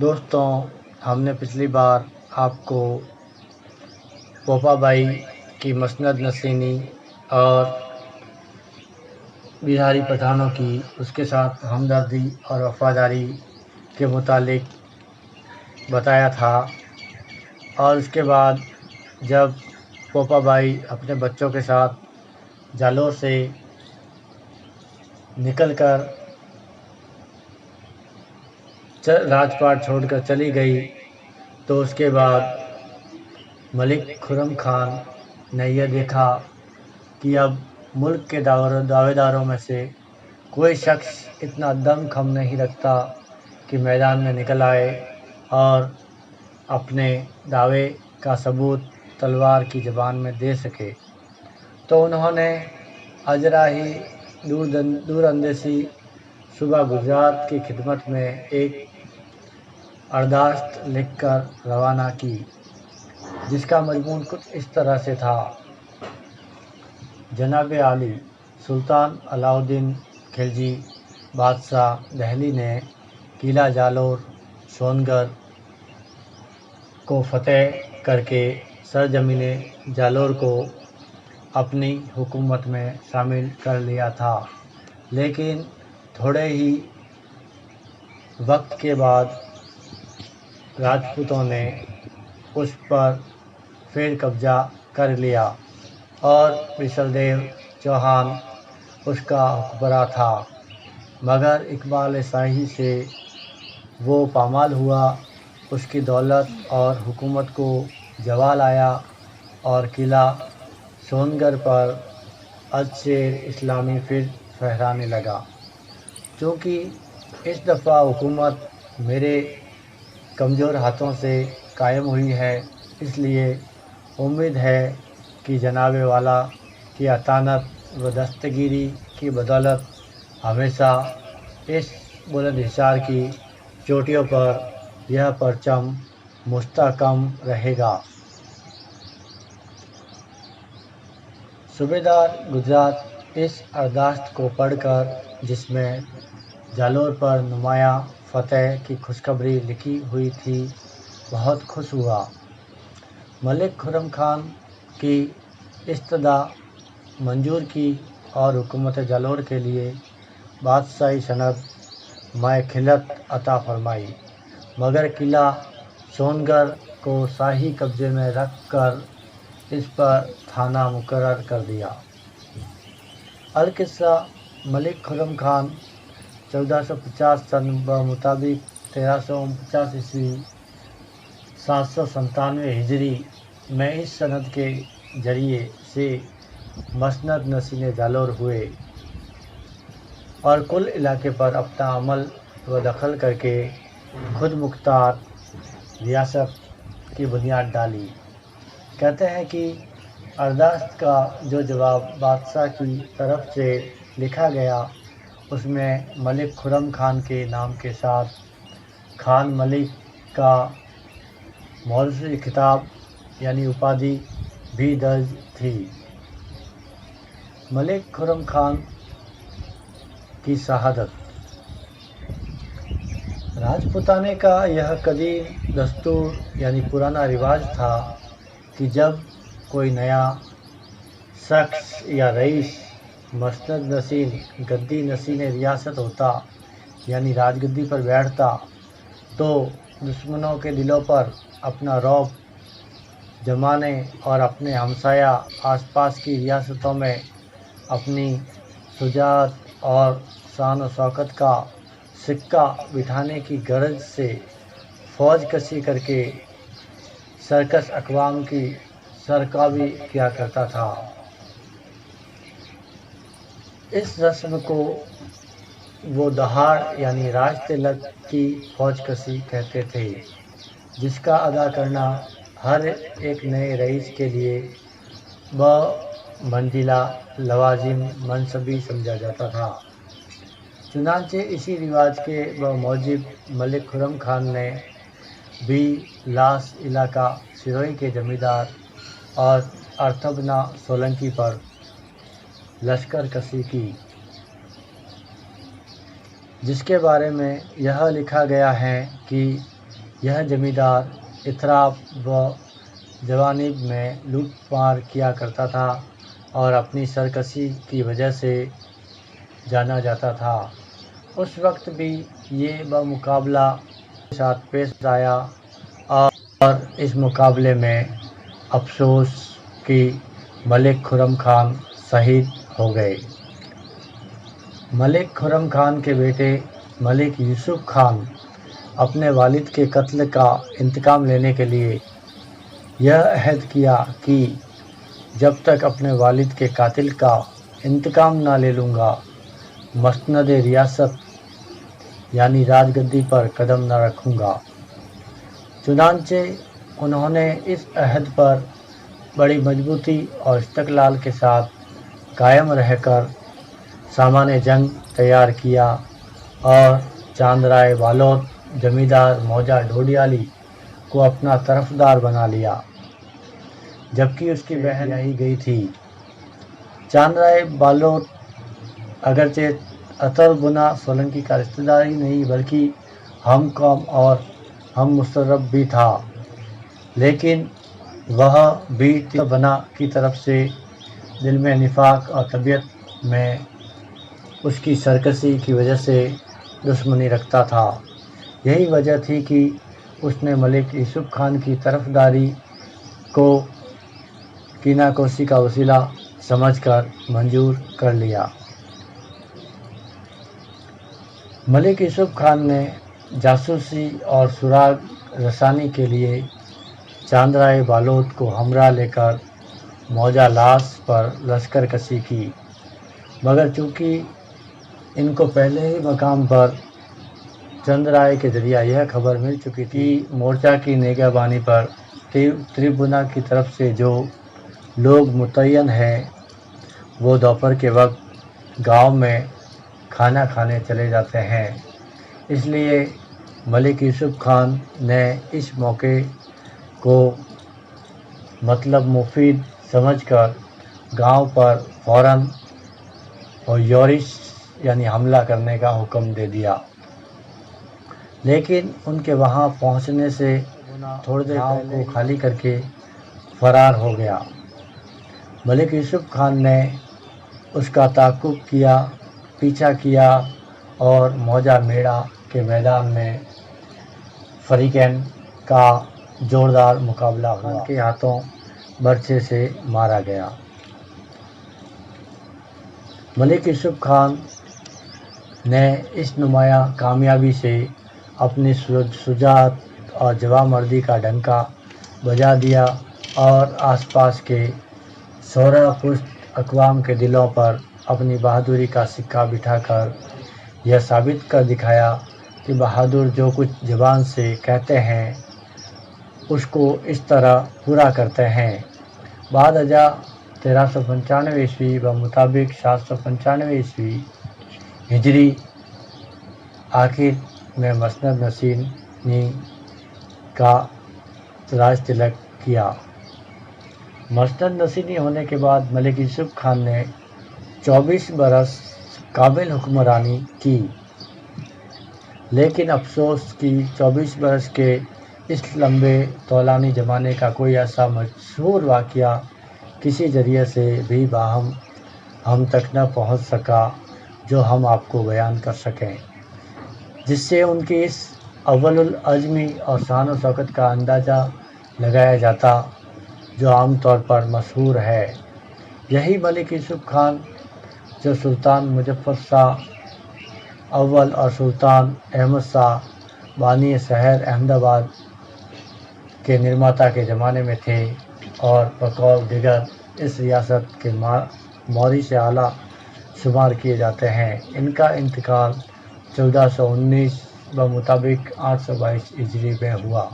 दोस्तों, हमने पिछली बार आपको पोपा बाई की मसनद नसीनी और बिहारी पठानों की उसके साथ हमदर्दी और वफादारी के मुतालिक बताया था। और उसके बाद जब पोपा बाई अपने बच्चों के साथ जालोर से निकलकर राजपाट छोड़कर चली गई, तो उसके बाद मलिक खुर्रम खान ने यह देखा कि अब मुल्क के दावेदारों में से कोई शख्स इतना दमखम नहीं रखता कि मैदान में निकल आए और अपने दावे का सबूत तलवार की ज़बान में दे सके। तो उन्होंने अजरा ही दूरअंदेशी सूबा गुजरात की खिदमत में एक अर्दाश्त लिखकर रवाना की, जिसका मजमून कुछ इस तरह से था। जनाब आली सुल्तान अलाउद्दीन खिलजी बादशाह दिल्ली ने किला जालोर सोनगर को फतेह करके सरजमीन जालोर को अपनी हुकूमत में शामिल कर लिया था, लेकिन थोड़े ही वक्त के बाद राजपूतों ने उस पर फिर कब्जा कर लिया और बिसलदेव चौहान उसका हुक्मरान था। मगर इकबाल शाही से वो पामाल हुआ, उसकी दौलत और हुकूमत को जवाल आया और किला सोनगर पर अज-शेर इस्लामी फिर फहराने लगा। चूँकि इस दफ़ा हुकूमत मेरे कमज़ोर हाथों से कायम हुई है, इसलिए उम्मीद है कि जनाब वाला की अतानत व दस्तगीरी की बदौलत हमेशा इस बुलंदशहर की चोटियों पर यह परचम मुस्तहकम रहेगा। सूबेदार गुजरात इस अर्दाश्त को पढ़कर, जिसमें जालोर पर नुमायाँ फतेह की खुशखबरी लिखी हुई थी, बहुत खुश हुआ। मलिक खुर्रम खान की इस्तदा मंजूर की और हुकूमत जालोर के लिए बादशाही सनद मैं खिलत अता फरमाई, मगर किला सोनगर को शाही कब्जे में रख कर इस पर थाना मुकर्रर कर दिया। अलकिस्सा मलिक खुर्रम खान 1450 सन मुताबिक 1349 ईस्वी 797 हिजरी में इस सनद के जरिए से मसनद नसीन जालोर हुए और कुल इलाके पर अपना अमल व दखल करके खुद मुख्तार रियासत की बुनियाद डाली। कहते हैं कि अर्दाश्त का जो जवाब बादशाह की तरफ से लिखा गया, उसमें मलिक खुर्रम खान के नाम के साथ खान मलिक का मौलवी खिताब यानी उपाधि भी दर्ज थी। मलिक खुर्रम खान की शहादत। राजपूताने का यह कदीम दस्तूर यानी पुराना रिवाज था कि जब कोई नया शख्स या रईस मसनद नसीन गद्दी नसीन रियासत होता यानी राजगद्दी पर बैठता, तो दुश्मनों के दिलों पर अपना रौब जमाने और अपने हमसाया आसपास की रियासतों में अपनी शुजाअत और शान व शौकत का सिक्का बिठाने की गरज से फ़ौज कशी करके सरकश अक़वाम की सरकाबी किया करता था। इस रस्म को वो दहाड़ यानी राज तिलक की फ़ौज कशी कहते थे, जिसका अदा करना हर एक नए रईस के लिए मंजिला लवाजिम मनसबी समझा जाता था। चुनांचे इसी रिवाज के बमौजिब मलिक खुर्रम खान ने भी लास इलाका सिरोही के जमींदार और अर्थबना सोलंकी पर लश्कर कशी की, जिसके बारे में यह लिखा गया है कि यह जमींदार इतराब व जवानीब में लूट मार किया करता था और अपनी सरकशी की वजह से जाना जाता था। उस वक्त भी ये बमुकाबला के साथ पेश आया और इस मुकाबले में अफसोस कि मलिक खुर्रम खान शहीद हो गए। मलिक खुर्रम खान के बेटे मलिक यूसुफ खान अपने वालिद के कत्ल का इंतकाम लेने के लिए यह अहद किया कि जब तक अपने वालिद के कातिल का इंतकाम ना ले लूँगा, मसनद रियासत यानी राजगद्दी पर कदम न रखूँगा। चुनांचे उन्होंने इस अहद पर बड़ी मजबूती और इस्तक़लाल के साथ कायम रहकर सामान जंग तैयार किया और चांदराय बालोद जमींदार मौजा ढोडियाली को अपना तरफदार बना लिया, जबकि उसकी बहन यही गई थी। चांदराय बालोद अगरचे अतर बुना सोलंकी का रिश्तेदार ही नहीं बल्कि हम कौम और हम मुशर्रफ भी था, लेकिन वह भी बना की तरफ से दिल में निफाक और तबीयत में उसकी सरकशी की वजह से दुश्मनी रखता था। यही वजह थी कि उसने मलिक यूसुफ खान की तरफदारी को कीनाकोशी का वसीला समझकर मंजूर कर लिया। मलिक यूसुफ खान ने जासूसी और सुराग रसानी के लिए चांदराय बालोद को हमरा लेकर मौजा लास पर लश्कर कशी की, मगर चूँकि इनको पहले ही मकाम पर चंद्राय के जरिया यह खबर मिल चुकी थी मोर्चा की निगहबानी पर त्रिबुना की तरफ से जो लोग मुतय्यन हैं वो दोपहर के वक्त गांव में खाना खाने चले जाते हैं। इसलिए मलिक यूसुफ खान ने इस मौके को मतलब मुफीद समझकर गांव पर फ़ौरन और योरिश यानी हमला करने का हुक्म दे दिया, लेकिन उनके वहां पहुंचने से थोड़ी देर गांव को खाली करके फरार हो गया। मलिक यूसुफ खान ने उसका ताक़ुब किया, पीछा किया और मौजा मेड़ा के मैदान में फरीकैन का जोरदार मुकाबला हुआ। उनके हाथों बर्छे से मारा गया। मलिक यूसुफ खान ने इस नुमाया कामयाबी से अपनी शुजाअत और जवामर्दी का डंका बजा दिया और आसपास के 16 पुश्त अक़वाम के दिलों पर अपनी बहादुरी का सिक्का बिठाकर यह साबित कर दिखाया कि बहादुर जो कुछ ज़बान से कहते हैं उसको इस तरह पूरा करते हैं। बाद अजा 1395 ईस्वी व मुताबिक 795 ईस्वी हिजरी आखिर में मसनद नसीनी का राज तिलक किया। मसनद नसीनी होने के बाद मलिक यूसुफ खान ने 24 बरस काबिल हुक्मरानी की, लेकिन अफसोस कि 24 बरस के इस लंबे तौलानी ज़माने का कोई ऐसा मशहूर वाक़या किसी ज़रिए से भी बाहम हम तक न पहुँच सका जो हम आपको बयान कर सकें, जिससे उनकी इस अव्वलुल अज़्मी और शान व शौकत का अंदाज़ा लगाया जाता जो आम तौर पर मशहूर है। यही मलिक यूसुफ खान जो सुल्तान मुज़फ़्फ़र शाह अव्वल और सुल्तान अहमद शाह बानी शहर अहमदाबाद के निर्माता के ज़माने में थे और बकौल दिगर इस रियासत के मौरी से आला शुमार किए जाते हैं। इनका इंतकाल 1419 व मुताबिक 822 हिजरी में हुआ।